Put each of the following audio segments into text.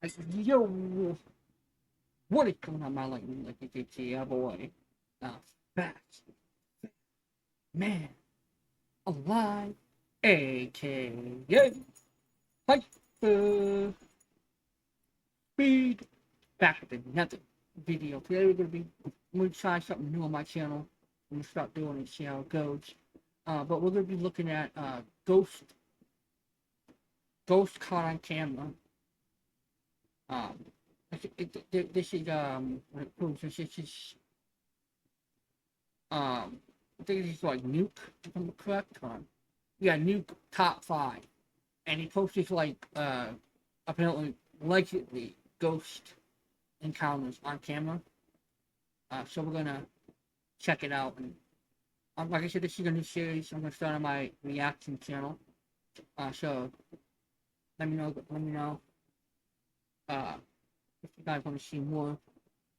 Yo, what is going on, my Lightninig Legnds? It's boy, back, man, alive, aka Hyper Speed, back with another video. Today we're gonna try something new on my channel. I'm gonna start doing it, see how it goes. But we're gonna be looking at ghost caught on camera. This is I think this is like Nuke, if I'm correct. Yeah, Nuke top 5, and he posted like apparently allegedly ghost encounters on camera. So we're gonna check it out, and like I said, this is a new series. I'm gonna start on my reaction channel. So let me know. If you guys want to see more,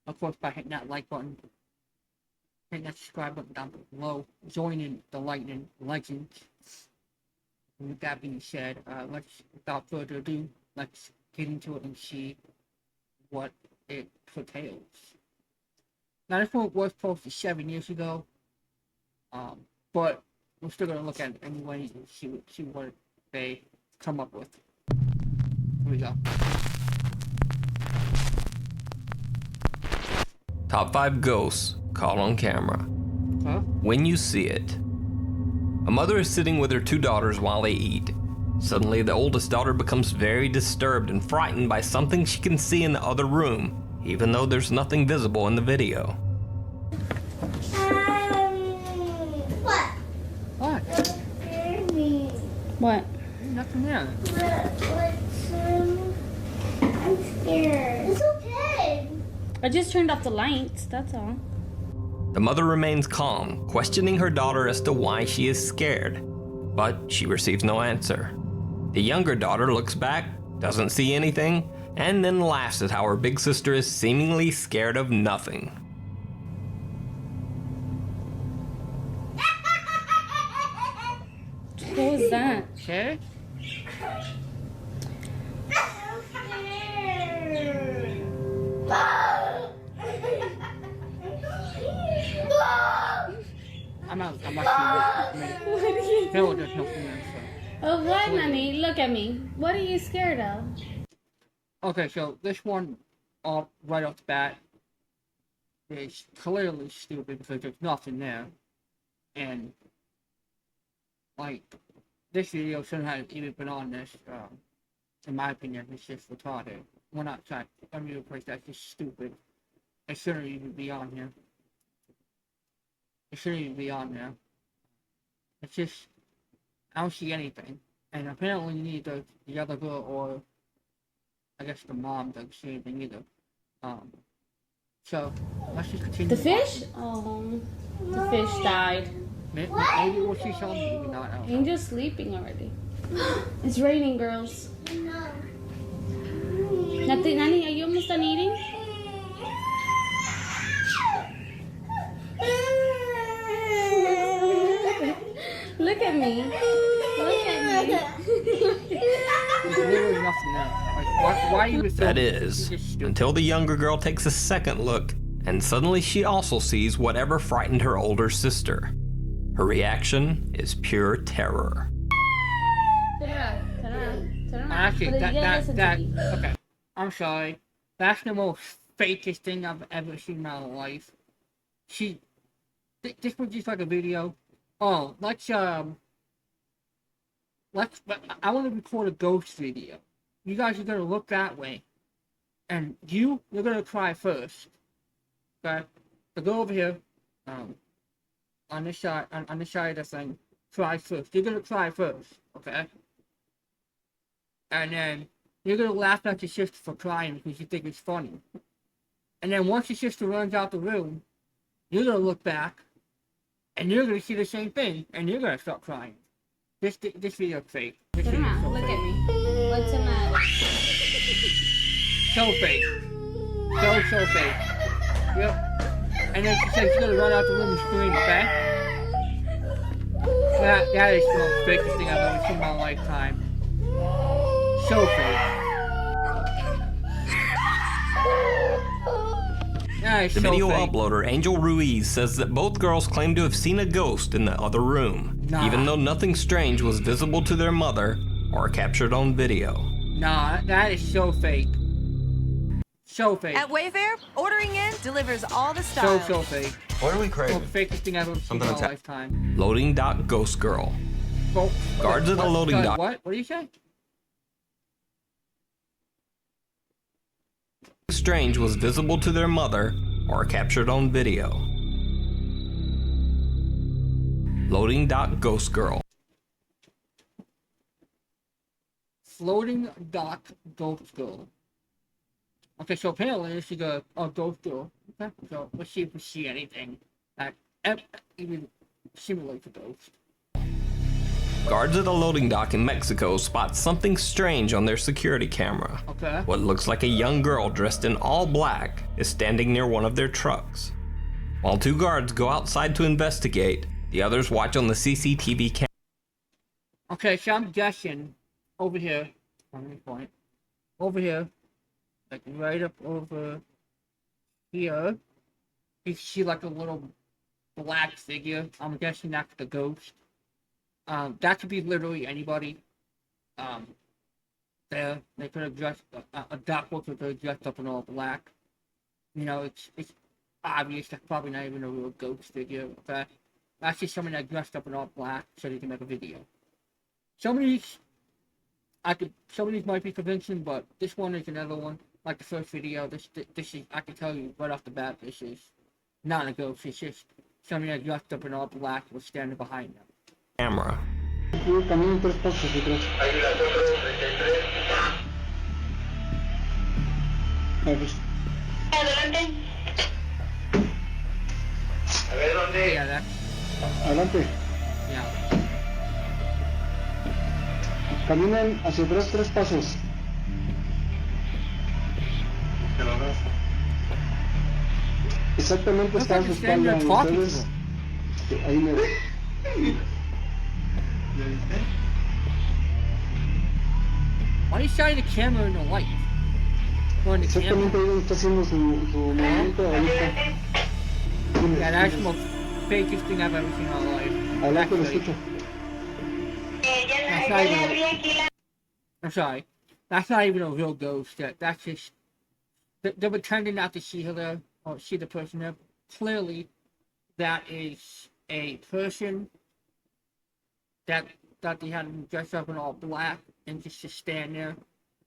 of course, by hitting that like button, hitting that subscribe button down below, joining the Lightninig Legnds. And with that being said, without further ado, let's get into it and see what it portails. Now, this one was posted 7 years ago, but we're still gonna look at it anyway and see what they come up with. Here we go. Top 5 ghosts caught on camera. Huh? When you see it. A mother is sitting with her 2 daughters while they eat. Suddenly, the oldest daughter becomes very disturbed and frightened by something she can see in the other room, even though there's nothing visible in the video. What? What? What? Nothing there. I'm scared. It's okay. I just turned off the lights, that's all. The mother remains calm, questioning her daughter as to why she is scared, but she receives no answer. The younger daughter looks back, doesn't see anything, and then laughs at how her big sister is seemingly scared of nothing. What was that? Okay. I'm actually Phil just helped me. Oh, what, honey? Look at me. What are you scared of? Okay, so this one, right off the bat, is clearly stupid because there's nothing there, and like this video shouldn't have even been on this. In my opinion, it's just retarded. We're not trying to replace that's just stupid. It shouldn't even be on here. It shouldn't even be on there. It's just, I don't see anything. And apparently neither the other girl or I guess the mom doesn't see anything either. So let's just continue. The fish? Oh, the fish died. Maybe we'll see something, maybe not. Angel's sleeping already. It's raining, girls. No. Nothing, honey, are you almost done eating? Look at me. Look at me. There's literally nothing there. Like, why you would That is, until the younger girl takes a second look, and suddenly she also sees whatever frightened her older sister. Her reaction is pure terror. Actually, okay. I'm sorry. That's the most fakest thing I've ever seen in my life. This was just like a video. Oh, I want to record a ghost video. You guys are gonna look that way, and you're gonna cry first. Okay, so go over here, on this side, on this side of the thing, cry first. You're gonna cry first, okay? And then you're gonna laugh at your sister for crying because you think it's funny. And then once your sister runs out the room, you're gonna look back, and you're gonna see the same thing, and you're gonna start crying. This video is fake. This video is so Look fake. at me. What's the matter? So fake. So fake. Yep. And then she said she's gonna run out the room and scream, okay? That is the most fakest thing I've ever seen in my lifetime. So fake. That is The so video fake. uploader, Angel Ruiz, says that both girls claim to have seen a ghost in the other room, Nah. even though nothing strange was visible to their mother or captured on video. Nah, that is so fake. So fake. At Wayfair, ordering in delivers all the style. So fake. What are we The craving? fakest thing I've ever seen Something in my that's lifetime. Loading dock ghost girl. Well, Guards at the what? loading Sorry, dock. What? What do you say? Strange was visible to their mother or captured on video. Loading dock ghost girl. Floating dock ghost girl. Okay, so apparently this is a ghost girl. Okay, so let's see if we see anything that even simulates a ghost. Guards at the loading dock in Mexico spot something strange on their security camera. Okay. What looks like a young girl dressed in all black is standing near one of their trucks. While two guards go outside to investigate, the others watch on the CCTV camera. Okay, so I'm guessing over here, on this point, over here, like right up over here, you see like a little black figure. I'm guessing that's the ghost. That could be literally anybody. There, they could have dressed a doppelganger could have dressed up in all black. You know, it's obvious that's probably not even a real ghost figure. Okay, that's just someone that dressed up in all black so they can make a video. Some of these might be convincing, but this one is another one. Like the first video, this is, I can tell you right off the bat, this is not a ghost. It's just somebody that dressed up in all black was standing behind them. Camera. Camino 3 pasos detrás. Adelante. Yeah, that's Adelante. yeah. Caminen hacia atrás 3 pasos. Exactamente, está a su espalda. Ustedes, ahí me Why are you shining the camera in the light? Or in the exactamente camera? ahí donde está haciendo su movimiento. Ahí está. Dime, Yeah, that's the dime. most fakest thing I've ever seen in my life. Adelante, lo Actually, escucho. That's not even. I'm sorry. That's not even a real ghost. That's just. They're pretending not to see her there or see the person there. Clearly, that is a person that they had dressed up in all black and just to stand there.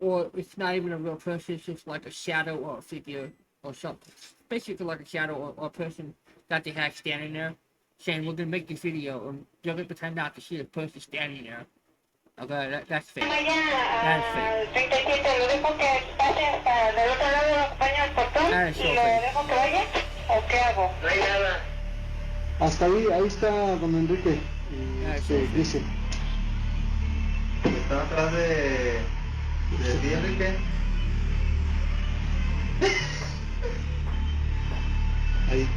Or it's not even a real person, it's just like a shadow or a figure or something. Basically like a shadow or a person that they had standing there saying, we're gonna make this video and they're gonna pretend not to see the person standing there. Okay, that's fake. That is fake. That is so fake. Hasta ahí está don Enrique. Dice. Está atrás de ti, Enrique. Ahí.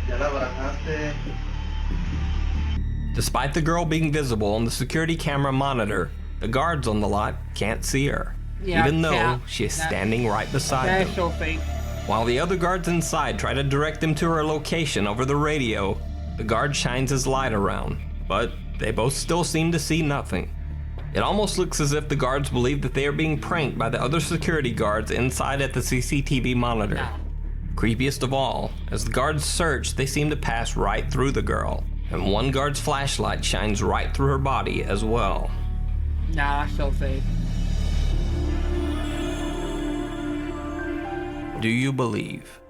Ya la barajaste. Despite the girl being visible on the security camera monitor, the guards on the lot can't see her, Yeah, even though yeah, she is that- standing right beside That them. is so fake. While the other guards inside try to direct them to her location over the radio, the guard shines his light around, but they both still seem to see nothing. It almost looks as if the guards believe that they are being pranked by the other security guards inside at the CCTV monitor. No. Creepiest of all, as the guards search, they seem to pass right through the girl, and one guard's flashlight shines right through her body as well. Nah, that's so fake. Do you believe?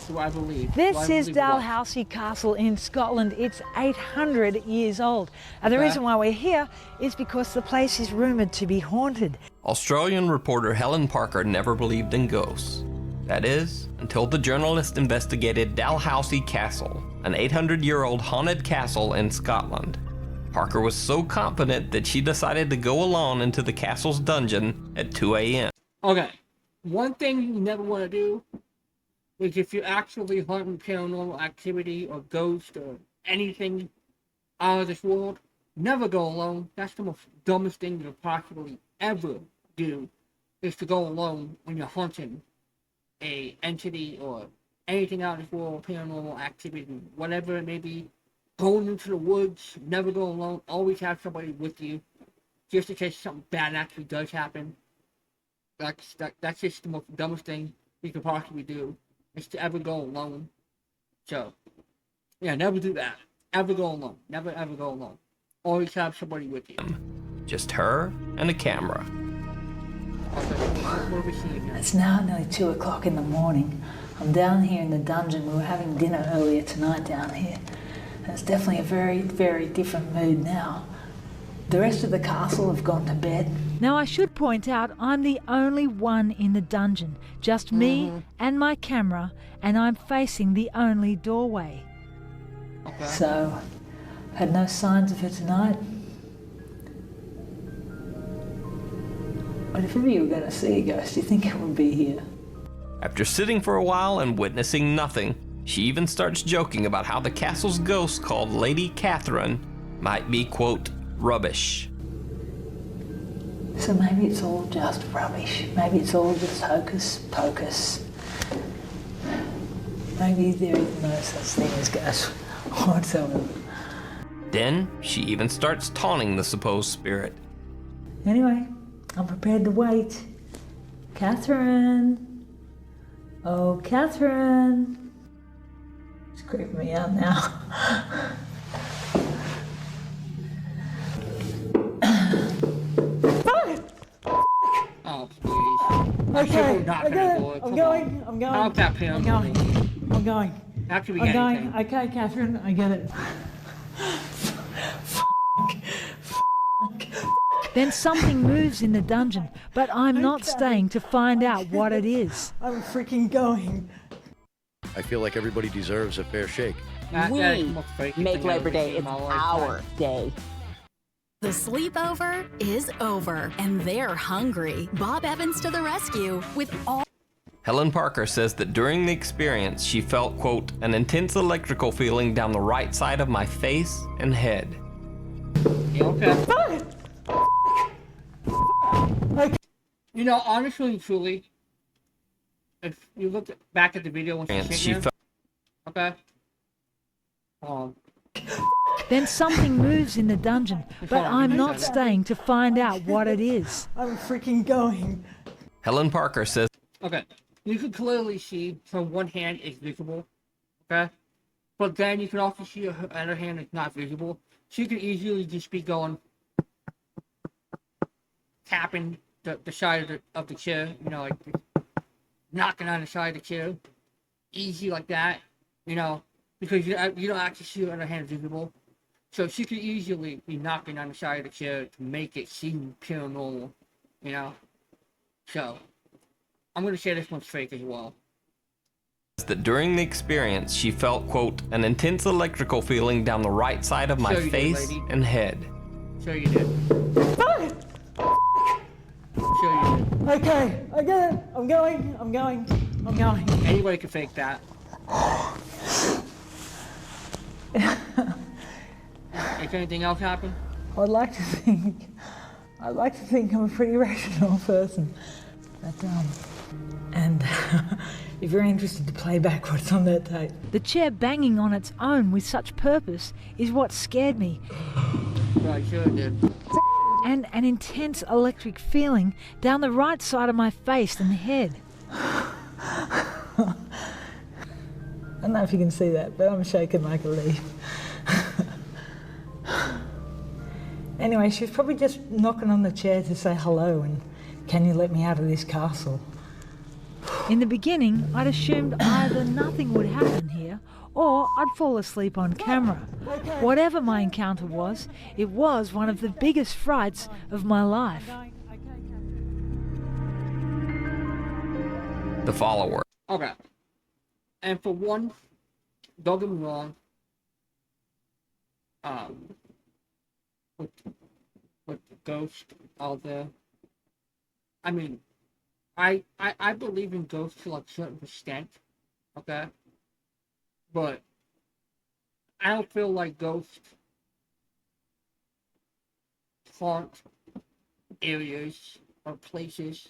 Do I believe? Do This I is believe what? Dalhousie Castle in Scotland. It's 800 years old. And the Okay. reason why we're here is because the place is rumoured to be haunted. Australian reporter Helen Parker never believed in ghosts. That is, until the journalist investigated Dalhousie Castle, an 800-year-old haunted castle in Scotland. Parker was so confident that she decided to go alone into the castle's dungeon at 2 a.m. Okay, one thing you never want to do is if you're actually hunting paranormal activity or ghosts or anything out of this world, never go alone. That's the most dumbest thing you'll possibly ever do, is to go alone when you're hunting a entity or anything out of this world, paranormal activity, whatever it may be, going into the woods, never go alone, always have somebody with you, just in case something bad actually does happen. That's just the most dumbest thing you could possibly do, is to ever go alone. So, yeah, never do that. Ever go alone. Never ever go alone. Always have somebody with you. Just her and a camera. What are we seeing here? It's now nearly 2 o'clock in the morning. I'm down here in the dungeon. We were having dinner earlier tonight down here. And it's definitely a very, very different mood now. The rest of the castle have gone to bed. Now I should point out I'm the only one in the dungeon. Just me and my camera, and I'm facing the only doorway. Okay. So, had no signs of her tonight. But if ever you were going to see a ghost, do you think it would be here? After sitting for a while and witnessing nothing, she even starts joking about how the castle's ghost, called Lady Catherine, might be, quote, rubbish. So maybe it's all just rubbish. Maybe it's all just hocus pocus. Maybe there is no such thing as ghosts whatsoever. Then she even starts taunting the supposed spirit. Anyway, I'm prepared to wait. Catherine. Oh, Catherine. It's creeping me out now. Oh, please. Okay, Not I gonna got do it. it. I'm Come going. on. I'm going. How's that paranormal? I'm going. After we I'm get going. anything. Okay, Catherine, I get it. Then something moves in the dungeon, but I'm not staying to find out what it is. I'm freaking going. I feel like everybody deserves a fair shake. That is the most freaky Make thing I've Labor ever Day seen in it's my lifetime. our day. The sleepover is over, and they're hungry. Bob Evans to the rescue with all. Helen Parker says that during the experience, she felt, quote, an intense electrical feeling down the right side of my face and head. Yeah, okay. You know, honestly and truly, if you look back at the video when And she's she sitting there, okay? Then something moves in the dungeon, but I'm not staying to find out what it is. I'm freaking going. Helen Parker says, Okay, you can clearly see her one hand is visible, okay? But then you can also see her other hand is not visible. She could easily just be going, tapping the side of the chair, you know, like knocking on the side of the chair, easy like that, you know, because you don't actually see her other hand visible. So she could easily be knocking on the side of the chair to make it seem paranormal, you know? So, I'm going to say this one's fake as well. that during the experience, she felt, quote, an intense electrical feeling down the right side of my Sure you did, face lady. and head. Sure you did. Sure you did. Okay, I get it. I'm going. Anybody can fake that. If anything else happen? I'd like to think I'm a pretty rational person. But, and if you're interested to play back what's on that tape. The chair banging on its own with such purpose is what scared me. Right, sure it did. And an intense electric feeling down the right side of my face and head. I don't know if you can see that, but I'm shaking like a leaf. Anyway, she was probably just knocking on the chair to say hello and can you let me out of this castle? In the beginning, I'd assumed either nothing would happen here or I'd fall asleep on camera. Whatever my encounter was, it was one of the biggest frights of my life. The follower. Okay. And for one, don't get me wrong. With the ghost out there. I mean, I believe in ghosts to like a certain extent. Okay. But I don't feel like ghosts haunt areas or places.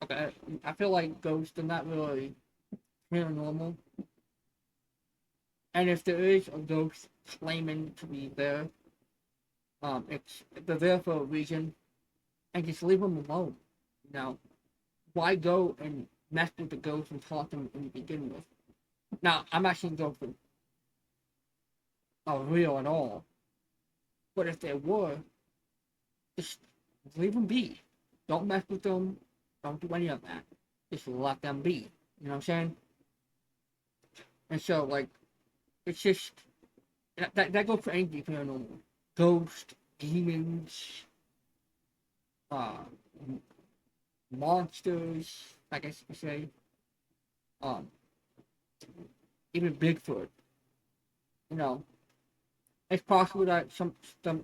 Okay, I feel like ghosts are not really paranormal. And if there is a ghost claiming to be there, they're there for a reason, and just leave them alone. You know, why go and mess with the ghost and talk to them in the beginning with? Now, I'm not saying ghosts are real at all, but if they were, just leave them be. Don't mess with them. Don't do any of that. Just let them be. You know what I'm saying? And so, like, it's just that goes for anything paranormal. Ghosts, demons, monsters, I guess you could say. Even Bigfoot. You know, it's possible that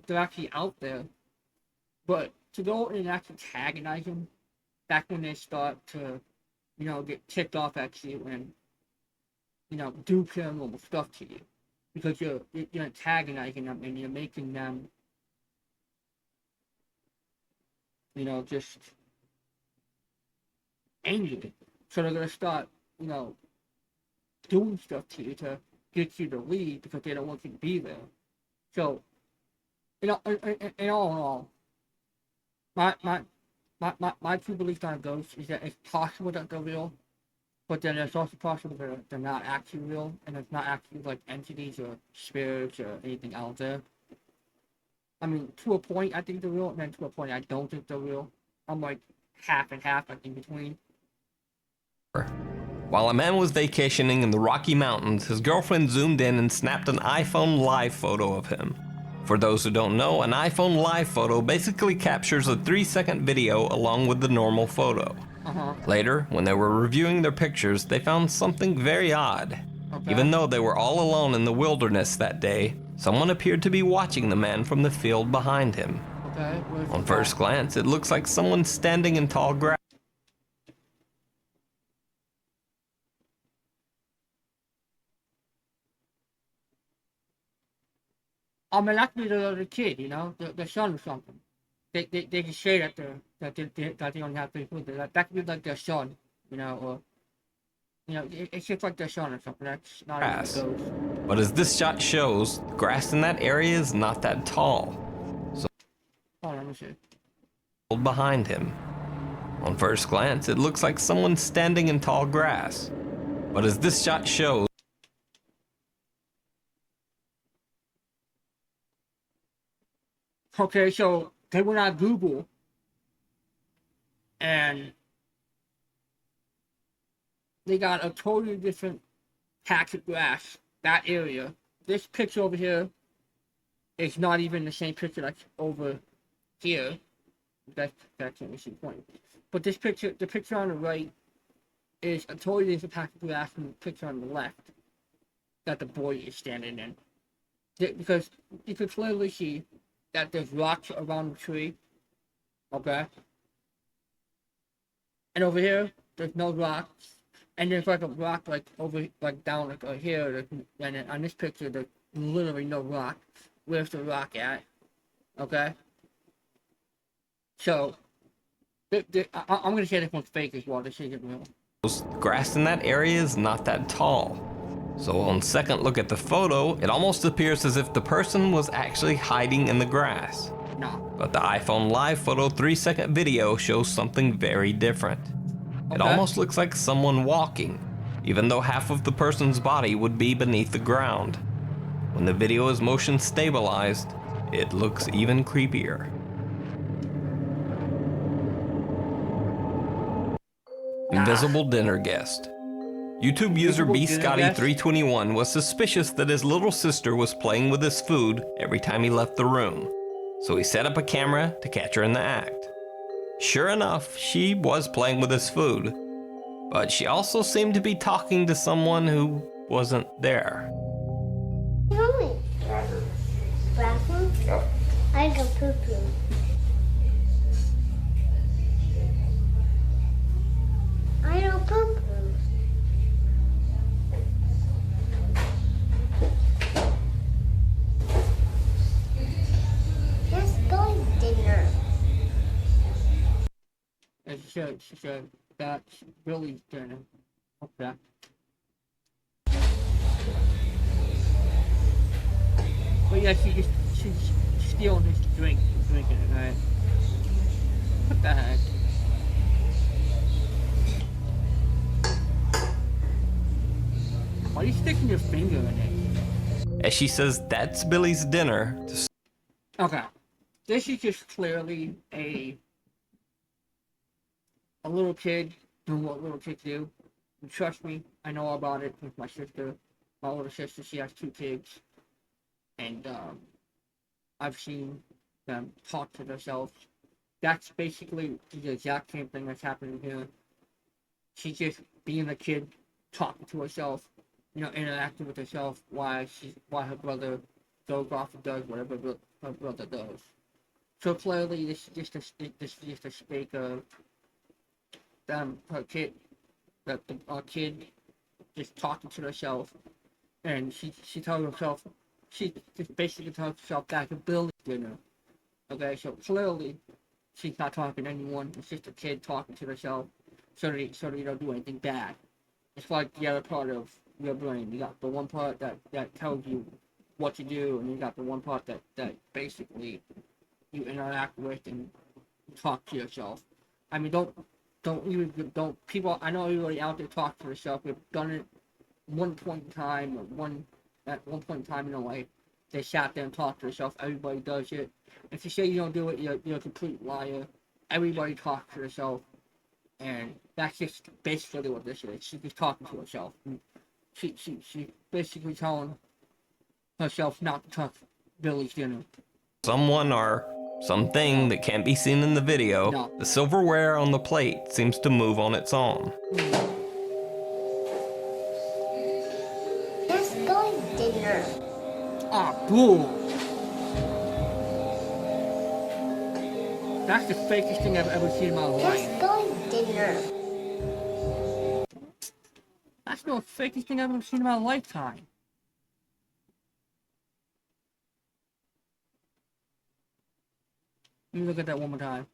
they're actually out there, but to go and actually antagonize them, that's when they start to, you know, get ticked off at you and, you know, do paranormal stuff to you, because you're antagonizing them and you're making them, you know, just angry. So they're gonna start, you know, doing stuff to you to get you to leave because they don't want you to be there. So, you know, in all, my true belief on ghosts is that it's possible that they're real, but then it's also possible that they're not actually real, and it's not actually like entities or spirits or anything out there. I mean, to a point, I think they're real, and then to a point, I don't think they're real. I'm like half and half, like in between. While a man was vacationing in the Rocky Mountains, his girlfriend zoomed in and snapped an iPhone live photo of him. For those who don't know, an iPhone live photo basically captures a 3-second video along with the normal photo. Later, when they were reviewing their pictures, they found something very odd. Okay. Even though they were all alone in the wilderness that day, someone appeared to be watching the man from the field behind him. Okay. On first glance, it looks like someone standing in tall grass. I mean, that could be the other kid, you know, the son or something. They can say that they don't have to food. That could be like their son, you know, or you know, it's just like their son or something. That's not even a ghost. But as this shot shows, the grass in that area is not that tall. So Hold on, let me see. Behind him. On first glance, it looks like someone standing in tall grass. But as this shot shows, Okay, so they went on Google and they got a totally different patch of grass, that area. This picture over here is not even the same picture that's over here. That's an interesting point. But this picture, the picture on the right, is a totally different patch of grass from the picture on the left that the boy is standing in. Because you can clearly see that there's rocks around the tree, okay? And over here, there's no rocks. And there's like a rock like over, like down like here, and on this picture, there's literally no rock. Where's the rock at? Okay? So, I'm gonna say this one's fake as well, this isn't real. grass in that area is not that tall. So on second look at the photo, it almost appears as if the person was actually hiding in the grass. No. But the iPhone live photo 3-second video shows something very different. It almost looks like someone walking, even though half of the person's body would be beneath the ground. When the video is motion stabilized, it looks even creepier. Invisible dinner guest. YouTube user bscotty321 was suspicious that his little sister was playing with his food every time he left the room, so he set up a camera to catch her in the act. Sure enough, she was playing with his food, but she also seemed to be talking to someone who wasn't there. Bathroom? Yep. I go poo-poo. I don't poo-poo. Let's go to dinner. She said that's Billy's dinner. Okay. But yeah, she's stealing his drink, drinking it, right? What the heck? Why are you sticking your finger in it? As she says that's Billy's dinner. Okay. This is just clearly a little kid doing what little kids do. And trust me, I know about it with my sister. My older sister, she has 2 kids. And I've seen them talk to themselves. That's basically the exact same thing that's happening here. She's just being a kid, talking to herself, interacting with herself while her brother goes off and does whatever her brother does. So clearly, this is just a speak of her kid, our kid, just talking to herself, and she tells herself, she just basically tells herself that the Billy's dinner. Okay, so clearly, she's not talking to anyone. It's just a kid talking to herself, so they don't do anything bad. It's like the other part of your brain. You got the one part that tells you what to do, and you got the one part that basically you interact with and talk to yourself. I mean, don't people. I know everybody out there talk to yourself. We've done it one point in time, at one point in time in their life. They sat there and talked to themselves. Everybody does it. If you say you don't do it, you're a complete liar. Everybody talks to themselves, and that's just basically what this is. She's just talking to herself. She's basically telling herself not to touch Billy's dinner. Someone or something that can't be seen in the video, No. the silverware on the plate seems to move on its own. Let's go dinner. Ah, bull! That's the fakest thing I've ever seen in my Let's life. go dinner. That's the fakest thing I've ever seen in my lifetime. Let me look at that one more time.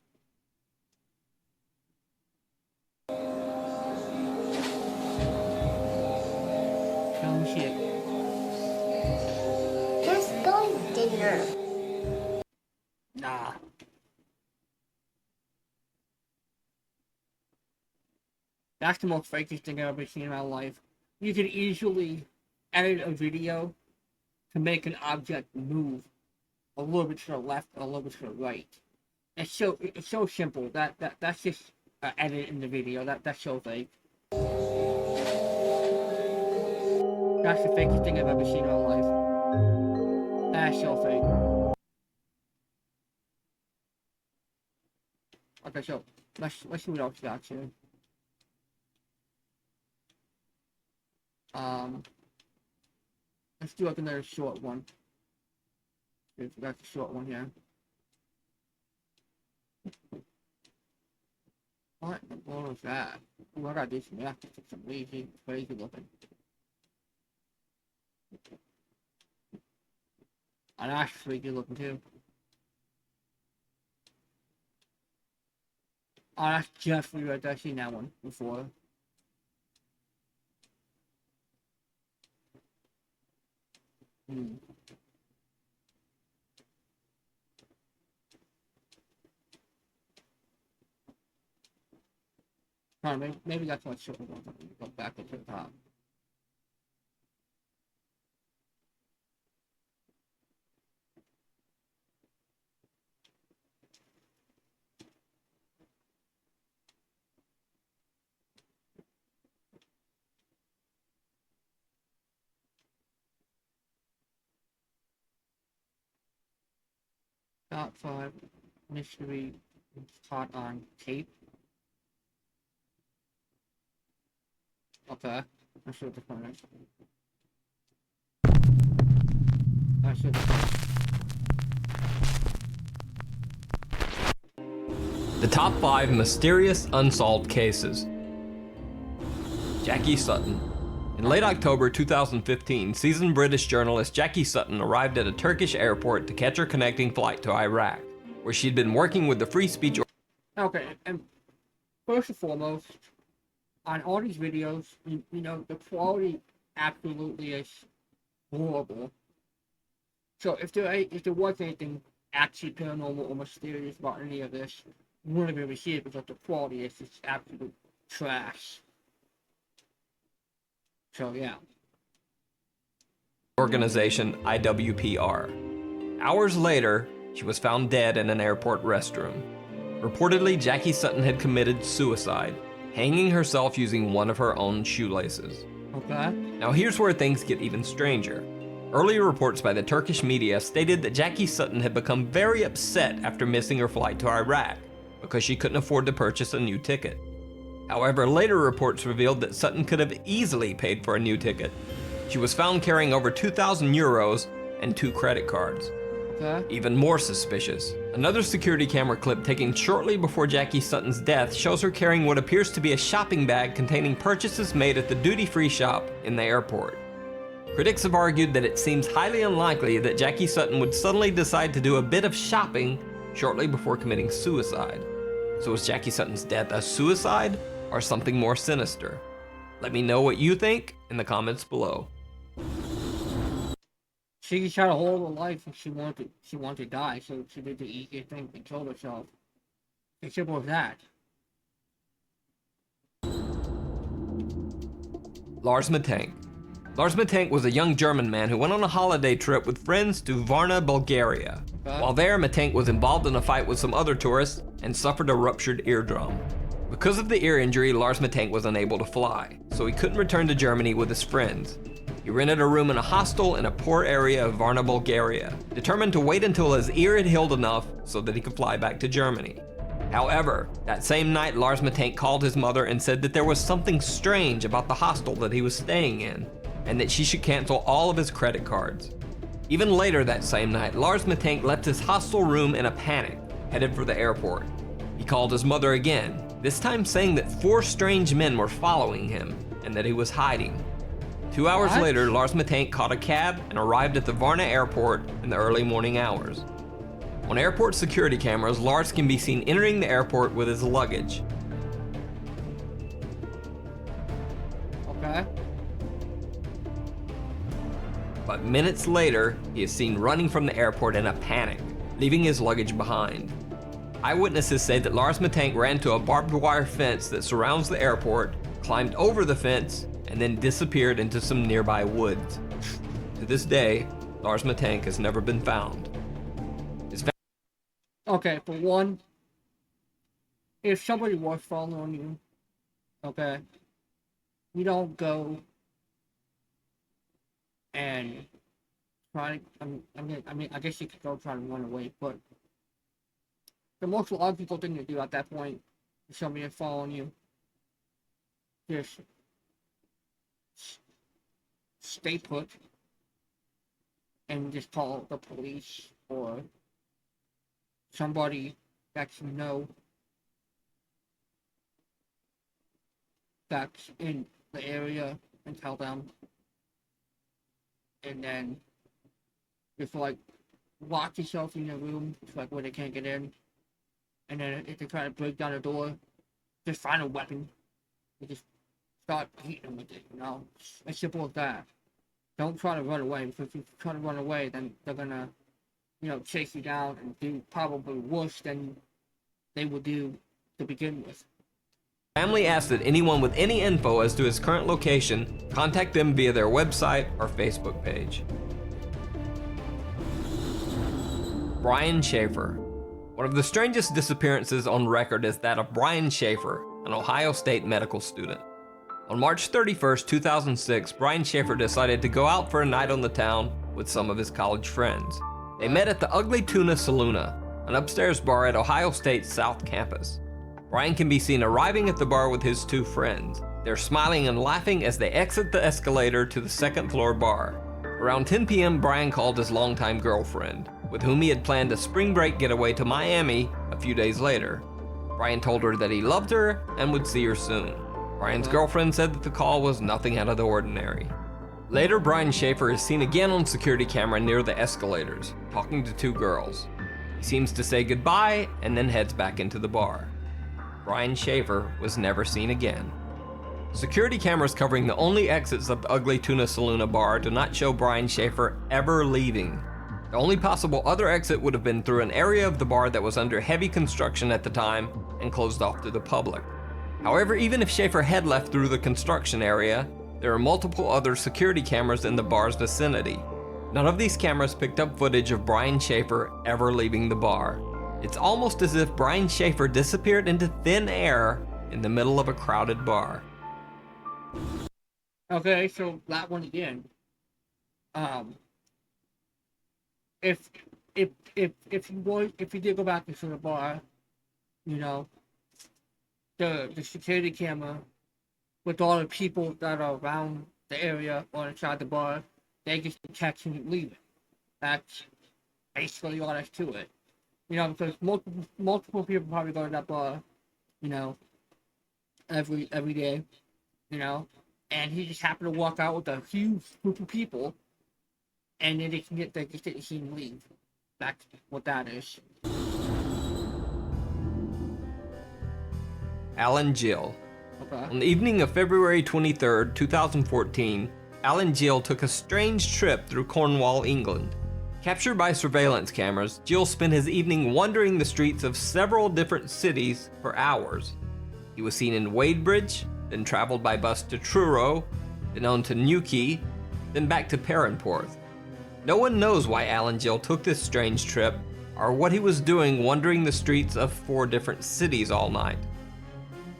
Dumb shit. Let's go dinner. Nah. That's the most fakest thing I've ever seen in my life. You can easily edit a video to make an object move a little bit to the left or a little bit to the right. It's so simple. That's just an edit in the video. That's so fake. That's the fakest thing I've ever seen in my life. That's so fake. Okay, so let's see what else we got here. Let's do like another short one. We got the short one here. What in the world is that? Ooh, I gotta do some math. It's some lazy, crazy looking. And that's pretty good looking too. Oh, that's Jeffrey right there. I've seen that one before. Alright, maybe that's what should go back up to the top. Top 5 mystery caught on tape. Okay, let's see what the phone is. Let's see what the phone. The top 5 mysterious unsolved cases. Jackie Sutton. In late October 2015, seasoned British journalist Jackie Sutton arrived at a Turkish airport to catch her connecting flight to Iraq, where she'd been working with the free speech. Okay, and first and foremost, on all these videos, the quality absolutely is horrible. So if there was anything actually paranormal or mysterious about any of this, you wouldn't be able to see it because the quality is just absolute trash. So yeah. Organization IWPR. Hours later, she was found dead in an airport restroom. Reportedly, Jackie Sutton had committed suicide, hanging herself using one of her own shoelaces. Okay. Now here's where things get even stranger. Earlier reports by the Turkish media stated that Jackie Sutton had become very upset after missing her flight to Iraq because she couldn't afford to purchase a new ticket. However, later reports revealed that Sutton could have easily paid for a new ticket. She was found carrying over 2,000 euros and 2 credit cards. Okay. Even more suspicious, another security camera clip taken shortly before Jackie Sutton's death shows her carrying what appears to be a shopping bag containing purchases made at the duty-free shop in the airport. Critics have argued that it seems highly unlikely that Jackie Sutton would suddenly decide to do a bit of shopping shortly before committing suicide. So is Jackie Sutton's death a suicide or something more sinister? Let me know what you think in the comments below. She just had a horrible life and she wanted to die, so she did the easier thing and killed herself. As simple as that. Lars Matank. Lars Matank was a young German man who went on a holiday trip with friends to Varna, Bulgaria. While there, Matank was involved in a fight with some other tourists and suffered a ruptured eardrum. Because of the ear injury, Lars Matank was unable to fly, so he couldn't return to Germany with his friends. He rented a room in a hostel in a poor area of Varna, Bulgaria, determined to wait until his ear had healed enough so that he could fly back to Germany. However, that same night, Lars Matank called his mother and said that there was something strange about the hostel that he was staying in, and that she should cancel all of his credit cards. Even later that same night, Lars Matank left his hostel room in a panic, headed for the airport. He called his mother again, this time saying that 4 strange men were following him and that he was hiding. 2 hours later, Lars Matank caught a cab and arrived at the Varna airport in the early morning hours. On airport security cameras, Lars can be seen entering the airport with his luggage. Okay. But minutes later, he is seen running from the airport in a panic, leaving his luggage behind. Eyewitnesses say that Lars Matank ran to a barbed wire fence that surrounds the airport, climbed over the fence, and then disappeared into some nearby woods. To this day, Lars Matank has never been found. Okay, for one, if somebody was following you, okay, you don't go and try. I guess you could go try to run away, but the most logical thing to do at that point, if somebody is following you, just stay put and just call the police or somebody that you know that's in the area and tell them, and then just like lock yourself in your room like where they can't get in, and then if they try to break down the door, just find a weapon and just start beating them with it, you know? As simple as that. Don't try to run away, because if you try to run away, then they're gonna, you know, chase you down and do probably worse than they would do to begin with. Family asked that anyone with any info as to his current location contact them via their website or Facebook page. Brian Schaefer. One of the strangest disappearances on record is that of Brian Schaefer, an Ohio State medical student. On March 31st, 2006, Brian Schaefer decided to go out for a night on the town with some of his college friends. They met at the Ugly Tuna Saloona, an upstairs bar at Ohio State's South Campus. Brian can be seen arriving at the bar with his 2 friends. They're smiling and laughing as they exit the escalator to the second floor bar. Around 10 p.m., Brian called his longtime girlfriend, with whom he had planned a spring break getaway to Miami a few days later. Brian told her that he loved her and would see her soon. Brian's girlfriend said that the call was nothing out of the ordinary. Later, Brian Schaefer is seen again on security camera near the escalators, talking to 2 girls. He seems to say goodbye and then heads back into the bar. Brian Schaefer was never seen again. Security cameras covering the only exits of the Ugly Tuna Saloona bar do not show Brian Schaefer ever leaving. The only possible other exit would have been through an area of the bar that was under heavy construction at the time and closed off to the public. However, even if Schaefer had left through the construction area, there are multiple other security cameras in the bar's vicinity. None of these cameras picked up footage of Brian Schaefer ever leaving the bar. It's almost as if Brian Schaefer disappeared into thin air in the middle of a crowded bar. Okay, so that one again. If you did go back to the bar, you know, the security camera with all the people that are around the area or inside the bar, they just catch him leaving. That's basically all that's to it. You know, because multiple people probably go to that bar, you know, every day, you know, and he just happened to walk out with a huge group of people, and then they just didn't see him leave. That's what that is. Alan Gill. Okay. On the evening of February 23rd, 2014, Alan Gill took a strange trip through Cornwall, England. Captured by surveillance cameras, Gill spent his evening wandering the streets of several different cities for hours. He was seen in Wadebridge, then traveled by bus to Truro, then on to Newquay, then back to Perranporth. No one knows why Alan Gill took this strange trip, or what he was doing wandering the streets of 4 different cities all night.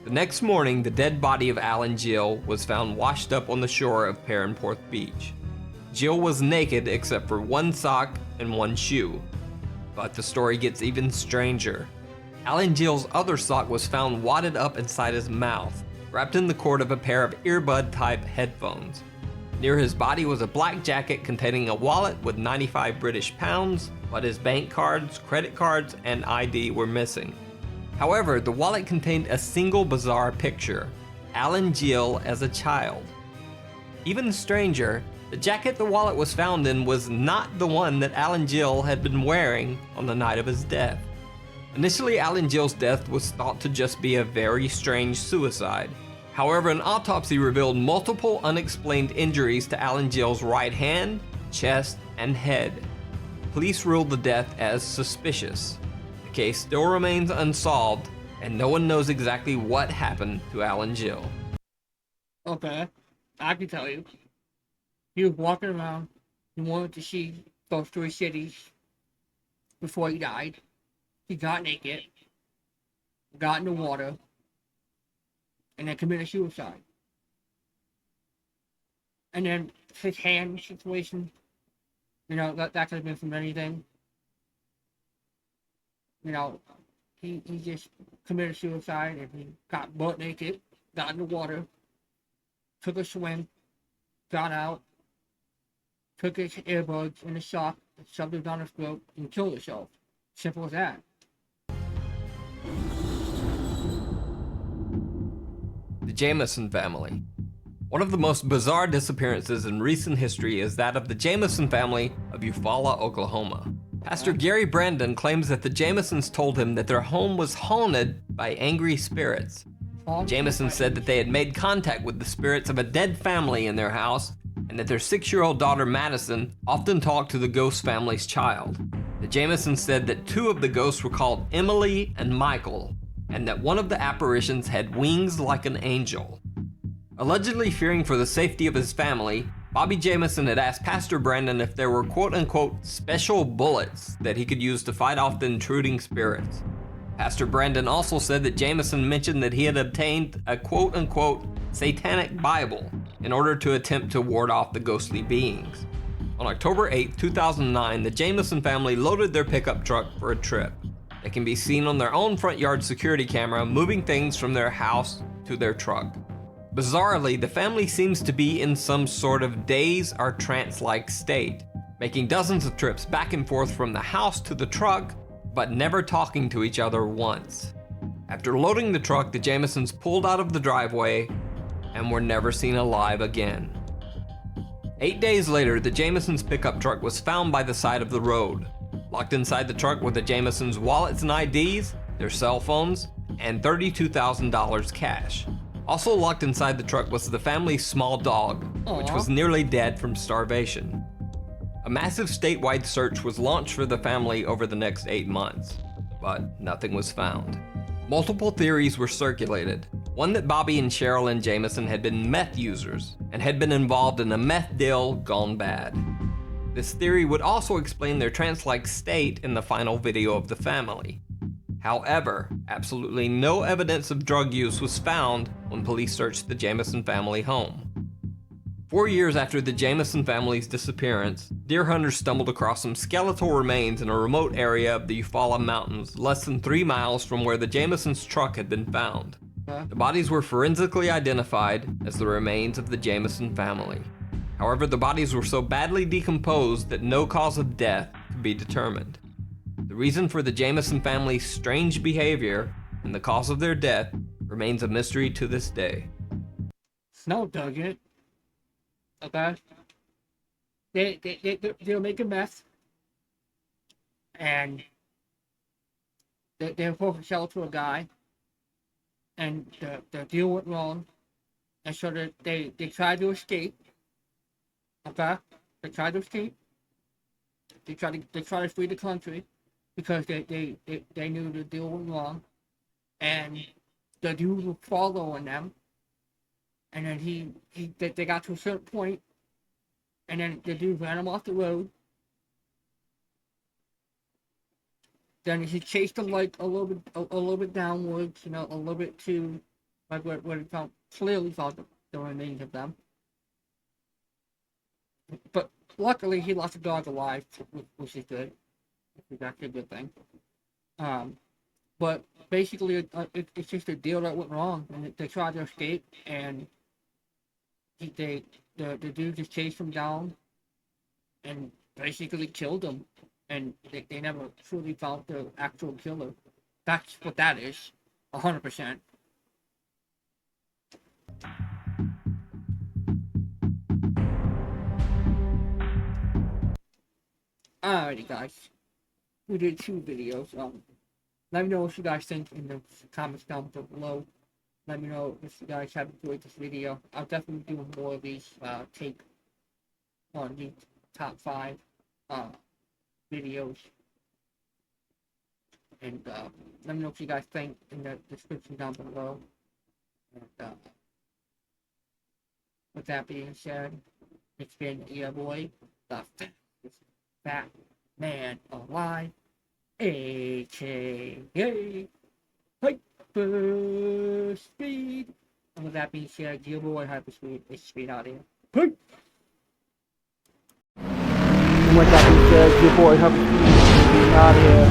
The next morning, the dead body of Alan Gill was found washed up on the shore of Perranporth Beach. Gill was naked except for one sock and one shoe. But the story gets even stranger. Alan Gill's other sock was found wadded up inside his mouth, wrapped in the cord of a pair of earbud-type headphones. Near his body was a black jacket containing a wallet with 95 British pounds, but his bank cards, credit cards, and ID were missing. However, the wallet contained a single bizarre picture: Alan Gill as a child. Even stranger, the jacket the wallet was found in was not the one that Alan Gill had been wearing on the night of his death. Initially, Alan Gill's death was thought to just be a very strange suicide. However, an autopsy revealed multiple unexplained injuries to Alan Gill's right hand, chest, and head. Police ruled the death as suspicious. The case still remains unsolved, and no one knows exactly what happened to Alan Gill. Okay, I can tell you. He was walking around. He wanted to see those 3 cities before he died. He got naked, got in the water, and then committed suicide. And then his hand situation, you know, that could have been from anything. You know, he just committed suicide, and he got butt naked, got in the water, took a swim, got out, took his earbuds and his sock, shoved it down his throat, and killed himself. Simple as that. The Jamison family. One of the most bizarre disappearances in recent history is that of the Jamison family of Eufaula, Oklahoma. Pastor Gary Brandon claims that the Jamisons told him that their home was haunted by angry spirits. Jamison said that they had made contact with the spirits of a dead family in their house, and that their 6-year-old daughter Madison often talked to the ghost family's child. The Jamisons said that 2 of the ghosts were called Emily and Michael, and that one of the apparitions had wings like an angel. Allegedly fearing for the safety of his family, Bobby Jamison had asked Pastor Brandon if there were quote-unquote special bullets that he could use to fight off the intruding spirits. Pastor Brandon also said that Jamison mentioned that he had obtained a quote-unquote satanic Bible in order to attempt to ward off the ghostly beings. On October 8, 2009, the Jamison family loaded their pickup truck for a trip. They can be seen on their own front yard security camera moving things from their house to their truck. Bizarrely, the family seems to be in some sort of daze or trance-like state, making dozens of trips back and forth from the house to the truck, but never talking to each other once. After loading the truck, the Jamisons pulled out of the driveway and were never seen alive again. 8 days later, the Jamisons' pickup truck was found by the side of the road. Locked inside the truck were the Jamisons' wallets and IDs, their cell phones, and $32,000 cash. Also locked inside the truck was the family's small dog, which was nearly dead from starvation. A massive statewide search was launched for the family over the next 8 months, but nothing was found. Multiple theories were circulated. One that Bobby and Sherilyn Jameson had been meth users and had been involved in a meth deal gone bad. This theory would also explain their trance-like state in the final video of the family. However, absolutely no evidence of drug use was found when police searched the Jameson family home. 4 years after the Jameson family's disappearance, deer hunters stumbled across some skeletal remains in a remote area of the Eufaula Mountains, less than 3 miles from where the Jamesons' truck had been found. The bodies were forensically identified as the remains of the Jameson family. However, the bodies were so badly decomposed that no cause of death could be determined. The reason for the Jameson family's strange behavior and the cause of their death remains a mystery to this day. Snow dug it. Okay? They'll make a mess. And they're supposed to sell it to a guy. And the deal went wrong. And so they tried to escape. Okay? They tried to escape. They tried to flee the country because they knew the deal went wrong. And the dude was following them. And then they got to a certain point, and then the dude ran him off the road. Then he chased him like a little bit downwards, a little bit to like where he clearly found the remains of them. But luckily, he lost the dog alive, which is good. That's a good thing. But basically, it's just a deal that went wrong, and they tried to escape, and the dude just chased him down and basically killed him, and they never truly found the actual killer. That's what that is, 100%. Alrighty, guys, we did 2 videos. Let me know what you guys think in the comments down below. Let me know if you guys have enjoyed this video. I'll definitely do more of these take on the top 5 videos. And let me know what you guys think in the description down below. And with that being said, it's been your boy, the fastest fat man alive, aka Hyperspeed. And with that being said, your boy Hyperspeed is Speed out here. Peace. And with that being said, your boy Hyperspeed is Speed out here.